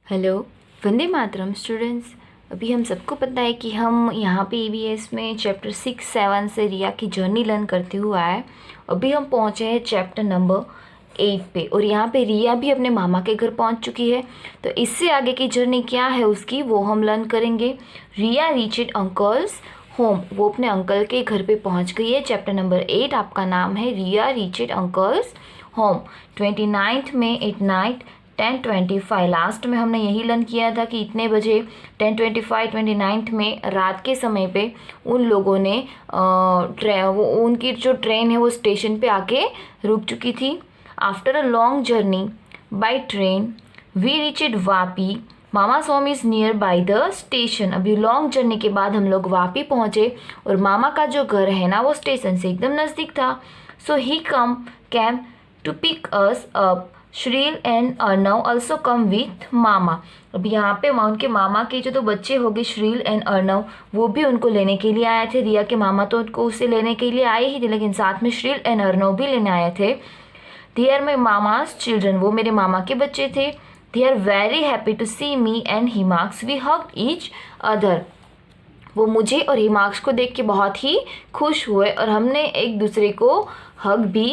Hello, Vande Mataram students. अभी हम सबको पता है कि हम यहाँ पे ईवीएस में चैप्टर 6-7 से रिया की जर्नी लर्न करते हुए आए। अभी हम पहुँचे हैं चैप्टर नंबर 8 पे और यहाँ पे रिया भी अपने मामा के घर पहुँच चुकी है। तो इससे आगे की जर्नी क्या है उसकी वो हम लर्न करेंगे। रिया रीचड अंकल्स होम, वो अपने अंकल के घर पे पहुँच गई है। चैप्टर नंबर 8 आपका नाम है रिया रीचड अंकल्स होम 29 में एट नाइट 10:25। लास्ट में हमने यही लर्न किया था कि इतने बजे 10:25 29 में रात के समय पे उन लोगों ने वो उनकी जो ट्रेन है वो स्टेशन पे आके रुक चुकी थी। After a long journey by train we reached Vapi, mama's home is near by the station. अभी लॉन्ग जर्नी के बाद हम लोग वापी पहुँचे और मामा का जो घर है ना वो स्टेशन से एकदम नज़दीक था। So he came to pick us up. Shreel and Arnav also come with mama. अब यहाँ पे उनके मामा के जो बच्चे हो गए श्रील एंड अर्नव, वो भी उनको लेने के लिए आए थे। रिया के मामा तो उनको उसे लेने के लिए आए ही थे, लेकिन साथ में श्रील एंड अर्नव भी लेने आए थे। They are my mama's children, वो मेरे मामा के बच्चे थे। They are very happy to see me and Himaks, we hugged each other. वो मुझे और हिमाक्स को देख के बहुत ही खुश हुए और हमने एक दूसरे को हग भी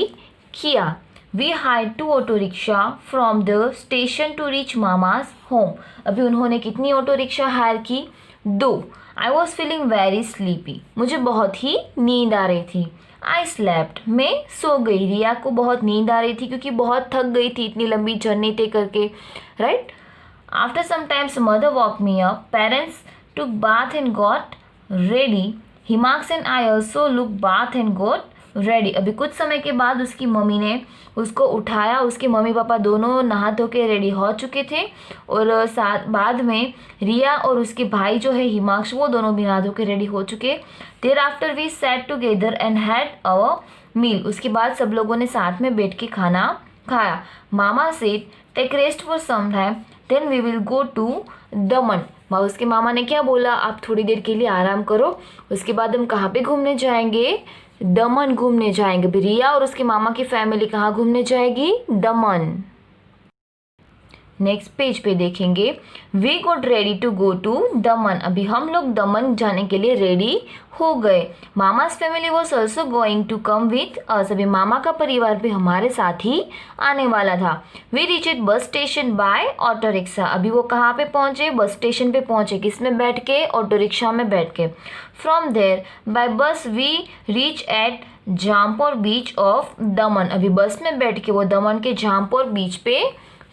किया। We hired 2 auto rickshaw from the station to reach mama's home. अभी उन्होंने कितनी ऑटो रिक्शा हायर की? 2। I was feeling very sleepy, मुझे बहुत ही नींद आ रही थी। आई स्लेप्ट, मैं सो गई। रिया को बहुत नींद आ रही थी क्योंकि बहुत थक गई थी इतनी लंबी जर्नी तय करके, right. After some times mother woke me up, parents took bath and got ready. Himaks and I also took bath and got ready. अभी कुछ समय के बाद उसकी मम्मी ने उसको उठाया, उसके मम्मी पापा दोनों नहा धो के रेडी हो चुके थे और साथ बाद में रिया और उसके भाई जो है हिमांश, वो दोनों भी नहा धो के रेडी हो चुके। Thereafter we sat together and had our meal, उसके बाद सब लोगों ने साथ में बैठ के खाना खाया। Mama said take rest for some time then we will go to Daman. उसके मामा ने क्या बोला, आप थोड़ी देर के लिए आराम करो, उसके बाद हम कहाँ पे घूमने जाएंगे? दमन घूमने जाएंगे। रिया और उसके मामा की फैमिली कहाँ घूमने जाएगी? दमन। नेक्स्ट पेज पे देखेंगे, we got ready to go to Daman. अभी हम लोग दमन जाने के लिए रेडी हो गए। Mama's family was also going to come with us. अभी मामा का परिवार भी हमारे साथ ही आने वाला था। We reached bus station by auto rickshaw. अभी वो कहाँ पे पहुँचे? बस स्टेशन पे पहुँचे। किस में बैठ के? ऑटो रिक्शा में बैठ के। From there by bus we reach at Jampore beach of Daman. अभी बस में बैठ के वो दमन के जामपोर बीच पे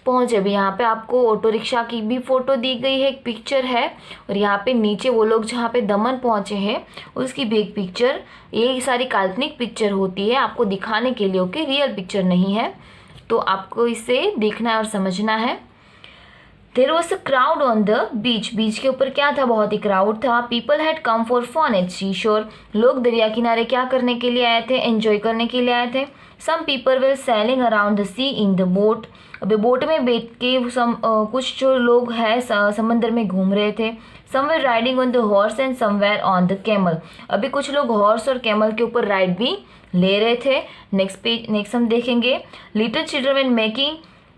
पहुँचे। अभी यहाँ पे आपको ऑटो रिक्शा की भी फ़ोटो दी गई है, एक पिक्चर है, और यहाँ पे नीचे वो लोग जहाँ पे दमन पहुँचे हैं उसकी भी एक पिक्चर। ये सारी काल्पनिक पिक्चर होती है आपको दिखाने के लिए, ओके, रियल पिक्चर नहीं है, तो आपको इसे देखना है और समझना है। There was a crowd on the beach. Beach के ऊपर क्या था? बहुत ही क्राउड था। People had come for fun at seashore. लोग दरिया किनारे क्या करने के लिए आए थे? एंजॉय करने के लिए आए थे। Some people were sailing around the sea in the boat. अभी बोट में बैठ के कुछ जो लोग हैं समंदर में घूम रहे थे। Some were riding on the horse and somewhere on the camel. अभी कुछ लोग हॉर्स और कैमल के ऊपर राइड भी ले रहे थे। नेक्स्ट हम देखेंगे, little children were making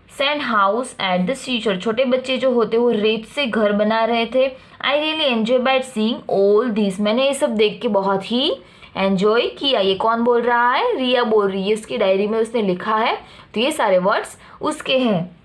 sand house at the seashore. छोटे बच्चे जो होते वो रेत से घर बना रहे थे। I really enjoy by seeing all this. मैंने ये सब देख के बहुत ही एंजॉय किया। ये कौन बोल रहा है? रिया बोल रही है, उसकी डायरी में उसने लिखा है, तो ये सारे वर्ड्स उसके हैं।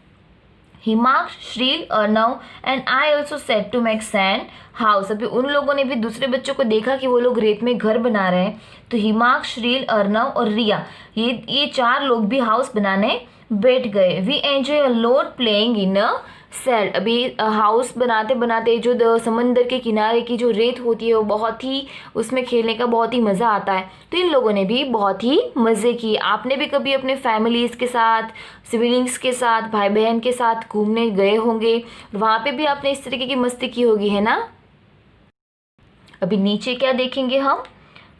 Himaks, Shreel, Arnav and I also set to make sand house. अभी उन लोगों ने भी दूसरे बच्चों को देखा कि वो लोग रेत में घर बना रहे हैं, तो हिमाक्स, श्रील, अर्नव और रिया ये 4 लोग भी हाउस बनाने बैठ गए। We enjoy a lot playing in a sand. अभी हाउस बनाते बनाते जो समंदर के किनारे की जो रेत होती है वो बहुत ही, उसमें खेलने का बहुत ही मज़ा आता है। तो इन लोगों ने भी बहुत ही मज़े किए। आपने भी कभी अपने फैमिलीज़ के साथ, सिबलिंग्स के साथ, भाई बहन के साथ घूमने गए होंगे, वहाँ पे भी आपने इस तरीके की मस्ती की होगी, है ना। अभी नीचे क्या देखेंगे हम?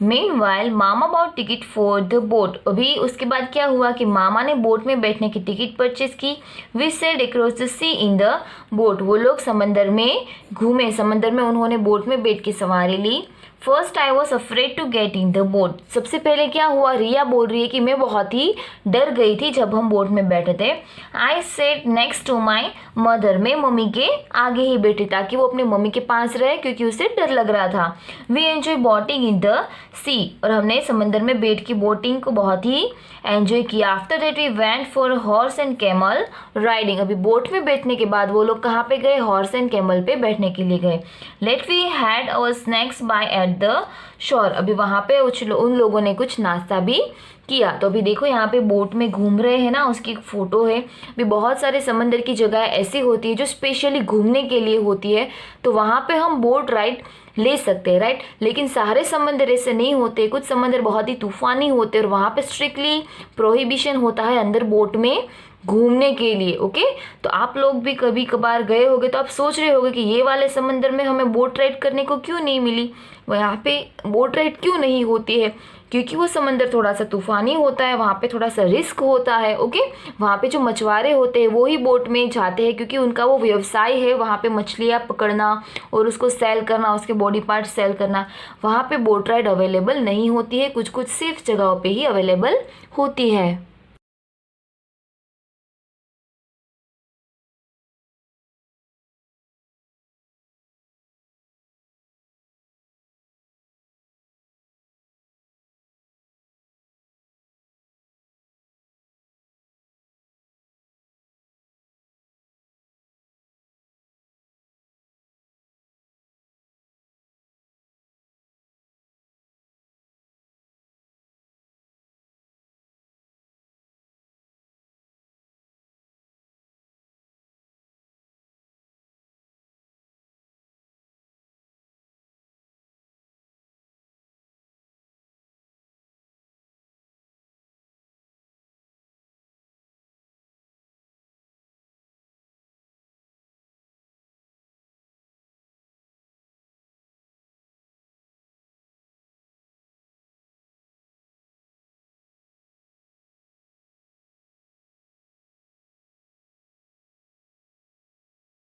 Meanwhile, mama bought ticket for the boat. अभी उसके बाद क्या हुआ कि मामा ने बोट में बैठने की टिकट परचेज की। We sailed across the sea in the boat। वो लोग समंदर में घूमे, समंदर में उन्होंने बोट में बैठ के सवारी ली। First I was afraid to get in the boat. सबसे पहले क्या हुआ, रिया बोल रही है कि मैं बहुत ही डर गई थी जब हम बोट में बैठे थे। I sat next to my mother, मैं मम्मी के आगे ही बैठी ताकि वो अपनी मम्मी के पास रहे क्योंकि उसे डर लग रहा था। We enjoy boating in the sea, और हमने समंदर में बैठ की बोटिंग को बहुत ही एंजॉय किया। After that we went for horse and camel riding. अभी बोट में बैठने के बाद वो लोग कहाँ पे गए, हॉर्स एंड कैमल पे बैठने के लिए गए। Let we had our snacks by at the shore. अभी वहाँ पे उन लोगों ने कुछ नाश्ता भी किया। तो अभी देखो यहाँ पे बोट में घूम रहे हैं ना, उसकी एक फोटो है। अभी बहुत सारे समंदर की जगह ऐसी होती है जो स्पेशली घूमने के लिए होती है, तो वहाँ पे हम बोट राइड ले सकते हैं, राइट। लेकिन सारे समंदर ऐसे नहीं होते, कुछ समंदर बहुत ही तूफानी होते हैं और वहाँ पे स्ट्रिक्टली प्रोहिबिशन होता है अंदर बोट में घूमने के लिए। ओके, तो आप लोग भी कभी कभार गए होगे तो आप सोच रहे होगे कि ये वाले समंदर में हमें बोट राइड करने को क्यों नहीं मिली, यहाँ पे बोट राइड क्यों नहीं होती है, क्योंकि वो समंदर थोड़ा सा तूफानी होता है, वहाँ पे थोड़ा सा रिस्क होता है। ओके, वहाँ पे जो मछुआरे होते हैं वो ही बोट में जाते हैं क्योंकि उनका वो व्यवसाय है वहाँ पे मछलियाँ पकड़ना और उसको सेल करना, उसके बॉडी पार्ट सेल करना। वहाँ पे बोट राइड अवेलेबल नहीं होती है, कुछ कुछ सिर्फ जगहों पे ही अवेलेबल होती है।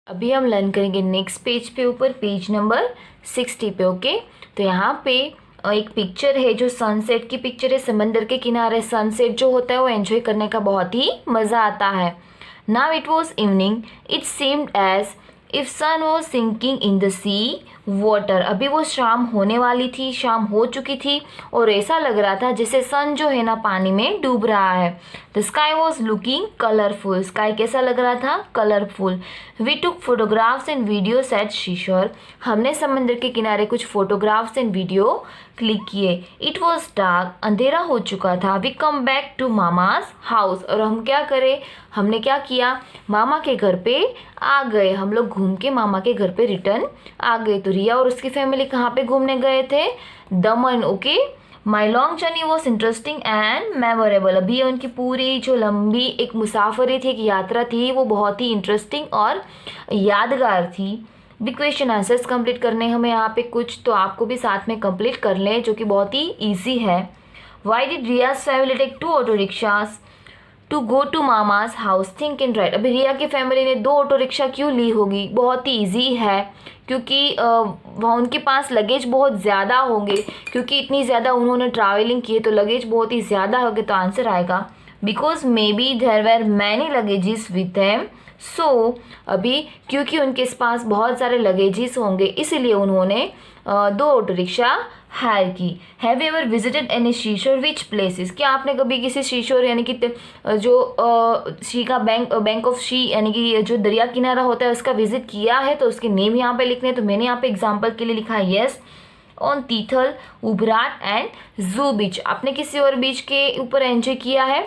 अभी हम लर्न करेंगे नेक्स्ट पेज पे, ऊपर पेज नंबर 60 पे। ओके, तो यहाँ पे एक पिक्चर है जो सनसेट की पिक्चर है। समंदर के किनारे सनसेट जो होता है वो एंजॉय करने का बहुत ही मज़ा आता है। Now it was evening, it seemed as if sun was sinking in the sea water. अभी वो शाम होने वाली थी, शाम हो चुकी थी और ऐसा लग रहा था जैसे सन जो है ना पानी में डूब रहा है। The sky was looking colourful, sky कैसा लग रहा था, colourful. We took photographs and videos at seashore, हमने समंदर के किनारे कुछ फोटोग्राफ्स एंड वीडियो क्लिक किए। इट वॉज डार्क, अंधेरा हो चुका था। We came back to mama's house, और हम क्या करें, हमने क्या किया, मामा के घर पे आ गए। हम लोग घूम के मामा के घर पे रिटर्न आ गए। तो रिया और उसकी फैमिली कहाँ पे घूमने गए थे, दमन। Okay, my long journey was interesting and memorable. अभी उनकी पूरी जो लंबी एक मुसाफरी थी, एक यात्रा थी, वो बहुत ही इंटरेस्टिंग और यादगार थी। भी क्वेश्चन आंसर्स कंप्लीट करने हमें यहाँ पे कुछ, तो आपको भी साथ में कंप्लीट कर लें जो कि बहुत ही ईजी है। Why did Riya's family take 2 auto rickshaws to go to mama's house, think and write. अभी रिया की फैमिली ने 2 ऑटो रिक्शा क्यों ली होगी, बहुत ही ईजी है, क्योंकि वहाँ उनके पास लगेज बहुत ज़्यादा होंगे, क्योंकि इतनी ज़्यादा उन्होंने ट्रैवलिंग की है तो लगेज बहुत ही ज़्यादा होंगे। तो आंसर आएगा because maybe there were many luggages with them. So अभी क्योंकि उनके पास बहुत सारे लगेजेस होंगे इसलिए उन्होंने 2 ऑटो रिक्शा हायर की। Have you ever visited any seashore, which places, क्या आपने कभी किसी शीशोर यानी कि जो शी का बैंक ऑफ शी यानी कि जो दरिया किनारा होता है उसका विजिट किया है, तो उसके नेम यहाँ पे लिखने हैं। तो मैंने यहाँ पे एग्जाम्पल के लिए लिखा है yes on Tithal, Ubhrat and जू बीच। आपने किसी और बीच के ऊपर एंजॉय किया है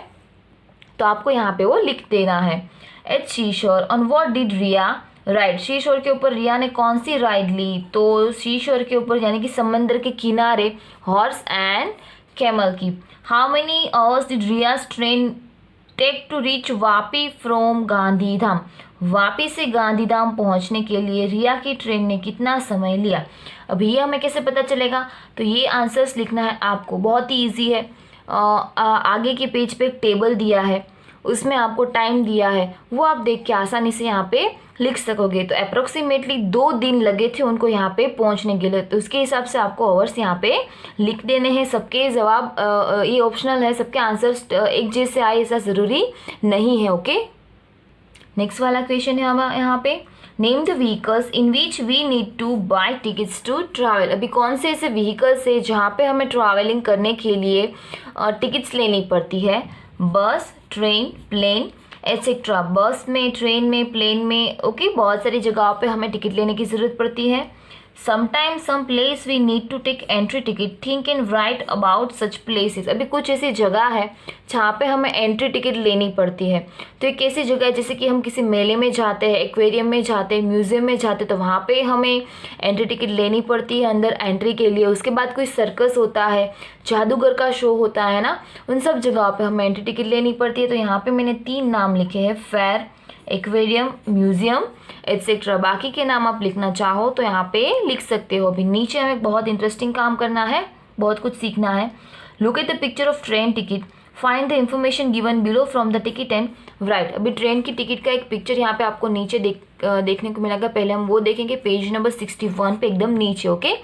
तो आपको यहाँ पे वो लिख देना है। At seashore on what did Riya ride, seashore के ऊपर रिया ने कौन सी राइड ली, तो शीशोर के ऊपर यानी कि समंदर के किनारे हॉर्स एंड कैमल की। How many hours did Riya's train take to reach Vapi from Gandhidham, Vapi से गांधीधाम पहुंचने के लिए रिया की ट्रेन ने कितना समय लिया। अभी ये हमें कैसे पता चलेगा, तो ये आंसर्स लिखना है आपको, बहुत ही ईजी है। आगे के पेज पे एक टेबल दिया है, उसमें आपको टाइम दिया है वो आप देख के आसानी से यहाँ पे लिख सकोगे। तो अप्रोक्सीमेटली 2 दिन लगे थे उनको यहाँ पे पहुँचने के लिए, तो उसके हिसाब से आपको आवर्स यहाँ पे लिख देने हैं। सबके जवाब ये ऑप्शनल है, सबके आंसर्स एक जैसे आए ऐसा ज़रूरी नहीं है। ओके, नेक्स्ट वाला क्वेश्चन है यहाँ पे, name the vehicles in which we need to buy tickets to travel. अभी कौन से ऐसे व्हीकल्स है जहाँ पे हमें ट्रैवलिंग करने के लिए टिकट्स लेनी पड़ती है। बस, ट्रेन, प्लेन एटसेट्रा। बस में, ट्रेन में, प्लेन में, ओके, बहुत सारी जगहों पे हमें टिकट लेने की ज़रूरत पड़ती है। Sometimes some place we need to take entry ticket, think and write about such places. अभी कुछ ऐसी जगह है जहाँ पे हमें एंट्री टिकट लेनी पड़ती है। तो एक ऐसी जगह है जैसे कि हम किसी मेले में जाते हैं, एक्वेरियम में जाते हैं, म्यूजियम में जाते हैं, तो वहाँ पे हमें एंट्री टिकट लेनी पड़ती है अंदर एंट्री के लिए। उसके बाद कोई सर्कस होता है, जादूगर का शो होता है ना, उन सब जगहों पे हमें एंट्री टिकट लेनी पड़ती है। तो यहाँ पे मैंने 3 नाम लिखे हैं, फेयर, एक्वेरियम, म्यूजियम एटसेट्रा। बाकी के नाम आप लिखना चाहो तो यहाँ पे लिख सकते हो। अभी नीचे हमें बहुत इंटरेस्टिंग काम करना है, बहुत कुछ सीखना है। Look at the picture of train ticket, find the information given below from the ticket and write. अभी ट्रेन की टिकट का एक पिक्चर यहाँ पे आपको नीचे देखने को मिलेगा। पहले हम वो देखेंगे, पेज नंबर 61 पे एकदम नीचे। ओके,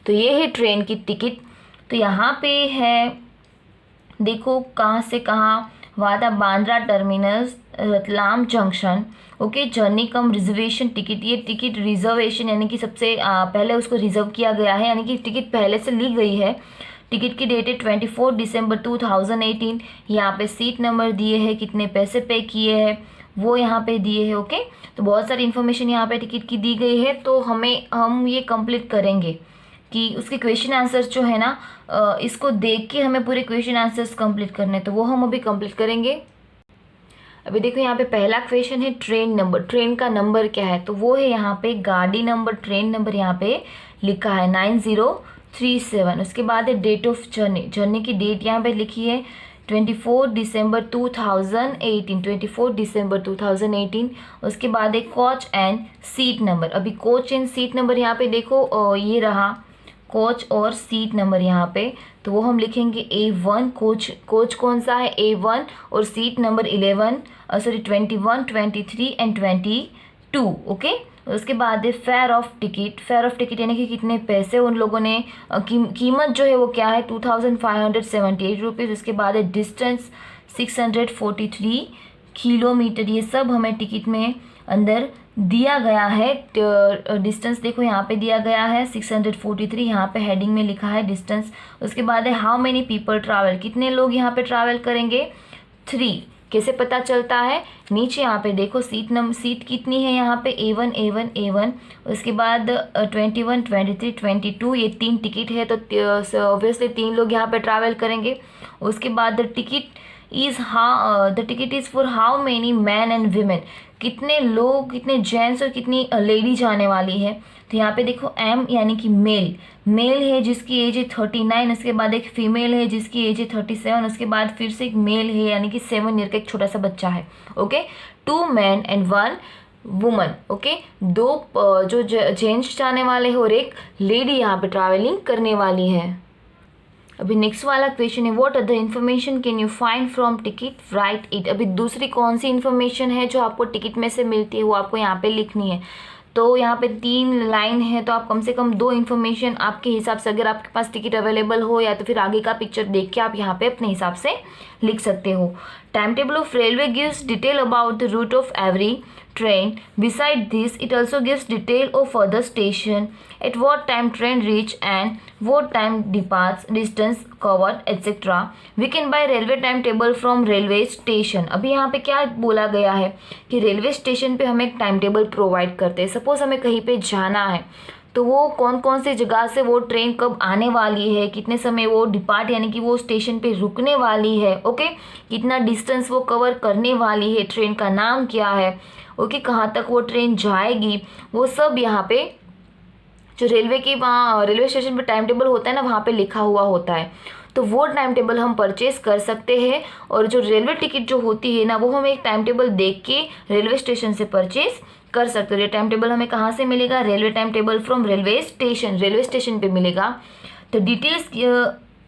तो ये है ट्रेन की टिकट। तो यहाँ पे है, देखो कहाँ से कहाँ, वादा Bandra terminus, Ratlam junction. Okay, journey cum reservation ticket. ये टिकट रिजर्वेशन यानी कि सबसे पहले उसको रिजर्व किया गया है, यानी कि टिकट पहले से ली गई है। टिकट की डेट है 24 दिसंबर 2018। यहाँ पे सीट नंबर दिए हैं, कितने पैसे पे किए हैं वो यहाँ पे दिए हैं। ओके, तो बहुत सारी इन्फॉर्मेशन यहाँ पे टिकट की दी गई है। तो हम ये कंप्लीट करेंगे कि उसके क्वेश्चन आंसर्स जो है ना, इसको देख के हमें पूरे क्वेश्चन आंसर्स कंप्लीट करने, तो वो हम अभी कंप्लीट करेंगे। अभी देखो यहाँ पे पहला क्वेश्चन है ट्रेन नंबर, ट्रेन का नंबर क्या है, तो वो है यहाँ पे गाड़ी नंबर, ट्रेन नंबर यहाँ पे लिखा है 9037। उसके बाद है डेट ऑफ जर्नी, जर्नी की डेट यहाँ पे लिखी है 24 दिसंबर 2018, 24 दिसंबर 2018। उसके बाद है कोच एंड सीट नंबर। अभी कोच एंड सीट नंबर यहाँ पे देखो, ये रहा कोच और सीट नंबर यहाँ पे, तो वो हम लिखेंगे A1। कोच कौन सा है, A1, और सीट नंबर 11 21, 23 एंड 22। ओके, उसके बाद है fair of ticket. Fair of ticket यानी कि कितने पैसे उन लोगों ने, कीमत जो है वो क्या है 2578 रुपीज़। उसके बाद है डिस्टेंस 643 किलोमीटर। ये सब हमें टिकट में अंदर दिया गया है। डिस्टेंस देखो यहाँ पे दिया गया है 643, यहाँ पे हेडिंग में लिखा है डिस्टेंस। उसके बाद है हाउ मेनी पीपल ट्रैवल, कितने लोग यहाँ पे ट्रैवल करेंगे, 3। कैसे पता चलता है, नीचे यहाँ पे देखो सीट कितनी है यहाँ पे A1। उसके बाद 21, 23, 22, ये 3 टिकट है, तो ऑब्वियसली 3 लोग यहाँ पे ट्रैवल करेंगे। उसके बाद the ticket is for how many man and women, कितने लोग, कितने जेंट्स और कितनी लेडी जाने वाली है। तो यहाँ पे देखो M यानी कि मेल है जिसकी एज है 39। उसके बाद एक फीमेल है जिसकी एज है 37। उसके बाद फिर से एक मेल है यानी कि 7 ईयर का एक छोटा सा बच्चा है। Okay, 2 man and 1 woman. Okay, 2 जो जेंट्स जाने वाले हैं और एक लेडी यहाँ पे ट्रैवलिंग करने वाली है। अभी नेक्स्ट वाला क्वेश्चन है what other information can you find from ticket, right it. अभी दूसरी कौन सी इन्फॉर्मेशन है जो आपको टिकट में से मिलती है वो आपको यहाँ पे लिखनी है। तो यहाँ पे 3 लाइन है, तो आप कम से कम 2 इन्फॉर्मेशन आपके हिसाब से, अगर आपके पास टिकट अवेलेबल हो या तो फिर आगे का पिक्चर देख के आप यहाँ पे अपने हिसाब से लिख सकते हो। Time table of railway gives detail about the route of every train. Beside this, it also gives detail of further station, at what time train reach and what time departs, distance covered, etc. We can buy railway timetable from railway station. अभी यहाँ पे क्या बोला गया है कि railway station पे हमें एक टाइम टेबल प्रोवाइड करते हैं। सपोज हमें कहीं पे जाना है तो वो कौन कौन से जगह से वो ट्रेन कब आने वाली है, कितने समय वो डिपार्ट यानी कि वो स्टेशन पे रुकने वाली है। ओके, कितना डिस्टेंस वो कवर करने वाली है, ट्रेन का नाम क्या है, ओके, कहाँ तक वो ट्रेन जाएगी, वो सब यहाँ पे जो रेलवे की वहाँ रेलवे स्टेशन पे टाइम टेबल होता है ना, वहाँ पे लिखा हुआ होता है। तो वो टाइम टेबल हम परचेज कर सकते हैं। और जो रेलवे टिकट जो होती है ना, वो हम एक टाइम टेबल देख के रेलवे स्टेशन से परचेज कर सकते हो। ये टाइम टेबल हमें कहाँ से मिलेगा, railway time table from railway station पे मिलेगा। तो details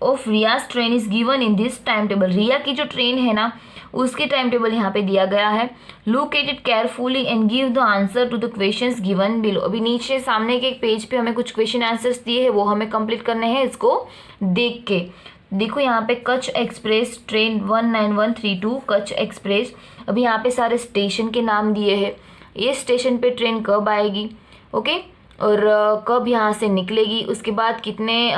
of Riya's train is given in this time table. Riya की जो ट्रेन है ना उसके टाइम टेबल यहाँ पे दिया गया है। Look at it carefully and give the answer to the questions given below. अभी नीचे सामने के एक पेज पे हमें कुछ क्वेश्चन आंसर्स दिए हैं, वो हमें कंप्लीट करने हैं इसको देख के। देखो यहाँ पे Kutch express train 19132 Kutch express. अभी यहाँ पे सारे स्टेशन के नाम दिए हैं, ये स्टेशन पे ट्रेन कब आएगी, ओके, और कब यहाँ से निकलेगी, उसके बाद कितने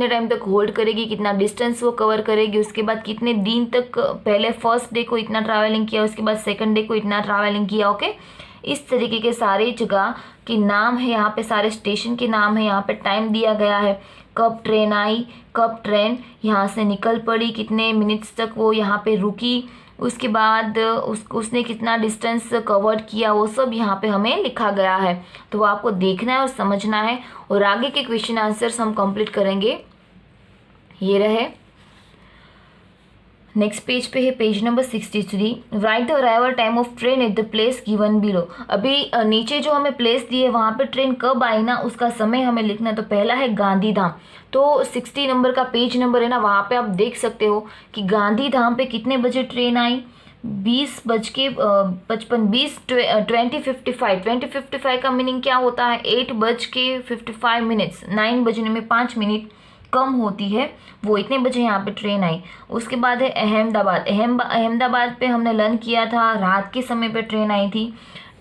टाइम तक होल्ड करेगी, कितना डिस्टेंस वो कवर करेगी, उसके बाद कितने दिन तक, पहले फर्स्ट डे को इतना ट्रैवलिंग किया, उसके बाद सेकंड डे को इतना ट्रैवलिंग किया, ओके। इस तरीके के सारे जगह के नाम है यहाँ पे, सारे स्टेशन के नाम है, यहाँ पे टाइम दिया गया है, कब ट्रेन आई, कब ट्रेन यहाँ से निकल पड़ी, कितने मिनट्स तक वो यहाँ पे रुकी, उसके बाद उसने कितना डिस्टेंस कवर किया, वो सब यहाँ पे हमें लिखा गया है। तो वो आपको देखना है और समझना है, और आगे के क्वेश्चन आंसर्स हम कंप्लीट करेंगे। ये रहे। नेक्स्ट पेज पे है page number 63। Right the arrival time of train at the place given below. अभी नीचे जो हमें प्लेस दी है वहाँ पे ट्रेन कब आई ना, उसका समय हमें लिखना है। तो पहला है गांधीधाम, तो 60 नंबर का पेज नंबर है ना, वहाँ पे आप देख सकते हो कि गांधीधाम पे कितने बजे ट्रेन आई, 20:55 का मीनिंग क्या होता है, 8:55, 9 बजने में 5 मिनट कम होती है, वो इतने बजे यहाँ पे ट्रेन आई। उसके बाद है अहमदाबाद। अहमदाबाद पे हमने लर्न किया था, रात के समय पे ट्रेन आई थी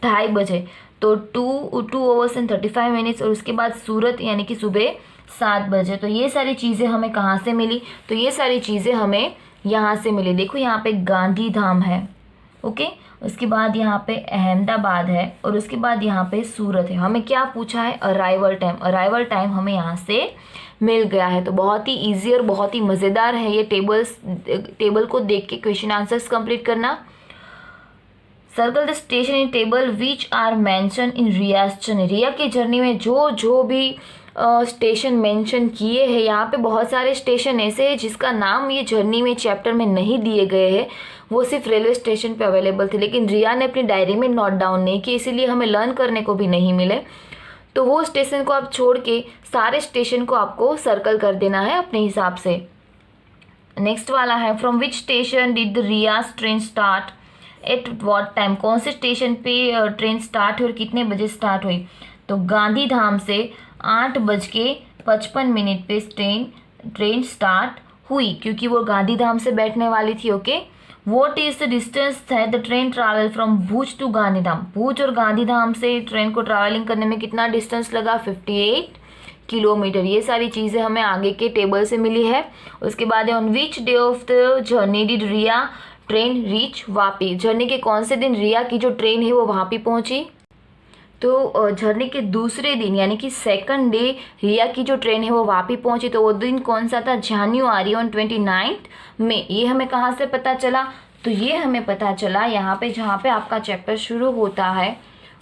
2:30 बजे, तो 2 hours and 35 minutes। और उसके बाद सूरत यानी कि सुबह 7 बजे। तो ये सारी चीज़ें हमें कहाँ से मिली, तो ये सारी चीज़ें हमें यहाँ से मिली। देखो यहाँ पे गांधीधाम है, ओके, उसके बाद यहाँ पे अहमदाबाद है, और उसके बाद यहाँ पे सूरत है। हमें क्या पूछा है, अराइवल टाइम। अराइवल टाइम हमें यहाँ से मिल गया है। तो बहुत ही ईजी और बहुत ही मज़ेदार है ये टेबल को देख के क्वेश्चन आंसर्स कंप्लीट करना। Circle the station in table which are mention in Riya's journey. Riya की जर्नी में जो भी स्टेशन मेंशन किए हैं, यहाँ पे बहुत सारे स्टेशन ऐसे हैं जिसका नाम ये जर्नी में चैप्टर में नहीं दिए गए हैं, वो सिर्फ रेलवे स्टेशन पे अवेलेबल थे, लेकिन रिया ने अपनी डायरी में नोट डाउन नहीं किए, इसीलिए हमें लर्न करने को भी नहीं मिले। तो वो स्टेशन को आप छोड़ के सारे स्टेशन को आपको सर्कल कर देना है अपने हिसाब से। नेक्स्ट वाला है from which station did the Riya's train start at what time. कौन से स्टेशन पे ट्रेन स्टार्ट हुई और कितने बजे स्टार्ट हुई। तो गांधीधाम से 8:55 पे ट्रेन स्टार्ट हुई, क्योंकि वो गांधीधाम से बैठने वाली थी, okay. What is the distance है the train travel from Bhuj to Gandhidham. Bhuj और गांधीधाम से ट्रेन को ट्रैवलिंग करने में कितना डिस्टेंस लगा, 58 किलोमीटर। ये सारी चीज़ें हमें आगे के टेबल से मिली है। उसके बाद है on which day of the journey did Riya train reach Vapi. Journey के कौन से दिन रिया की जो ट्रेन है वो वापी पहुंची। तो जर्नी के दूसरे दिन यानी कि सेकंड डे रिया की जो ट्रेन है वो वापी पहुंची। तो वो दिन कौन सा था, जनवरी ऑन 29 में। ये हमें कहाँ से पता चला, तो ये हमें पता चला यहाँ पे जहाँ पे आपका चैप्टर शुरू होता है,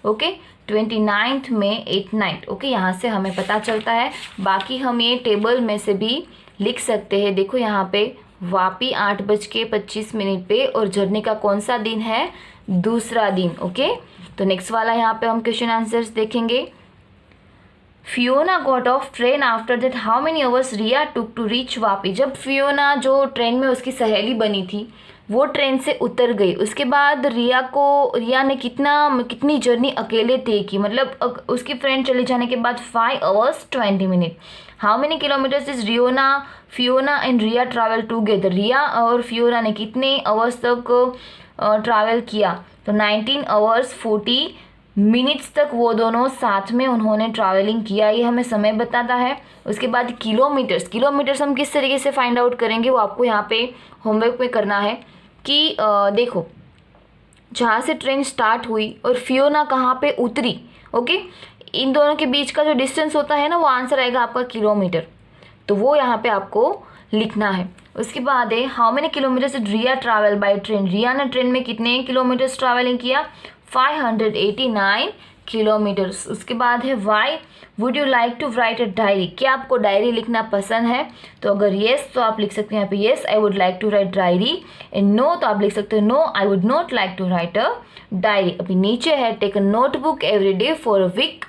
ओके, 29 में 8 नाइट, ओके, यहाँ से हमें पता चलता है। बाकी हम ये टेबल में से भी लिख सकते हैं। देखो यहाँ पे वापी 8:25 पे, और जर्नी का कौन सा दिन है, दूसरा दिन, ओके। तो नेक्स्ट वाला यहाँ पे हम क्वेश्चन आंसर्स देखेंगे। Fiona got off train after that how many hours Riya took to reach Vapi. जब फियोना जो ट्रेन में उसकी सहेली बनी थी वो ट्रेन से उतर गई, उसके बाद रिया ने कितनी जर्नी अकेले तय की, मतलब उसकी फ्रेंड चले जाने के बाद 5 hours 20 minutes। How many kilometres is Fiona and Riya travel together. Riya और फियोना ने कितने आवर्स तक ट्रैवल किया, तो 19 hours 40 minutes तक वो दोनों साथ में उन्होंने ट्रैवलिंग किया, ये हमें समय बताता है। उसके बाद किलोमीटर्स हम किस तरीके से फाइंड आउट करेंगे, वो आपको यहाँ पे होमवर्क में करना है कि देखो जहाँ से ट्रेन स्टार्ट हुई और फियोना कहाँ पे उतरी, ओके, इन दोनों के बीच का जो डिस्टेंस होता है ना, वो आंसर आएगा आपका किलोमीटर, तो वो यहाँ पे आपको लिखना है। उसके बाद है how many kilometres did Riya travel by train. Riya ने ट्रेन में कितने किलोमीटर्स ट्रैवलिंग किया, 589 किलोमीटर्स। उसके बाद है why would you like to write a diary. क्या आपको डायरी लिखना पसंद है, तो अगर येस तो आप लिख सकते हैं यहाँ पे yes I would like to write diary, and no तो आप लिख सकते हो no I would not like to write a diary. अभी नीचे है take a notebook every day for a week,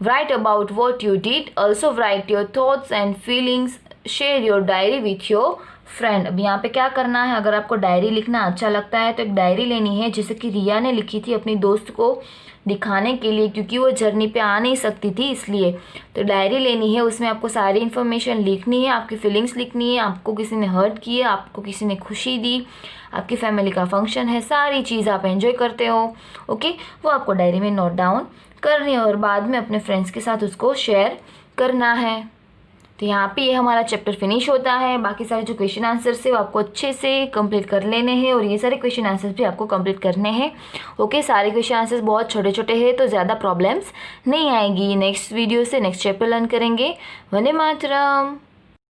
write about what you did, also write your thoughts and feelings, share your diary with your friend. अब यहाँ पे क्या करना है, अगर आपको डायरी लिखना अच्छा लगता है तो एक डायरी लेनी है, जैसे कि रिया ने लिखी थी अपनी दोस्त को दिखाने के लिए, क्योंकि वो जर्नी पे आ नहीं सकती थी इसलिए। तो डायरी लेनी है, उसमें आपको सारी इन्फॉर्मेशन लिखनी है, आपकी फीलिंग्स लिखनी है, आपको किसी ने हर्ट किया, आपको किसी ने खुशी दी, आपकी फैमिली का फंक्शन है, सारी चीज़ आप एंजॉय करते हो, ओके, वो आपको डायरी में नोट डाउन करनी है और बाद में अपने फ्रेंड्स के साथ उसको शेयर करना है। तो यहाँ पे ये हमारा चैप्टर फिनिश होता है। बाकी सारे जो क्वेश्चन आंसर्स है वो आपको अच्छे से कंप्लीट कर लेने हैं और ये सारे क्वेश्चन आंसर्स भी आपको कंप्लीट करने हैं, ओके। सारे क्वेश्चन आंसर्स बहुत छोटे छोटे हैं तो ज़्यादा प्रॉब्लम्स नहीं आएगी। नेक्स्ट वीडियो से नेक्स्ट चैप्टर लर्न करेंगे। वंदे मातरम।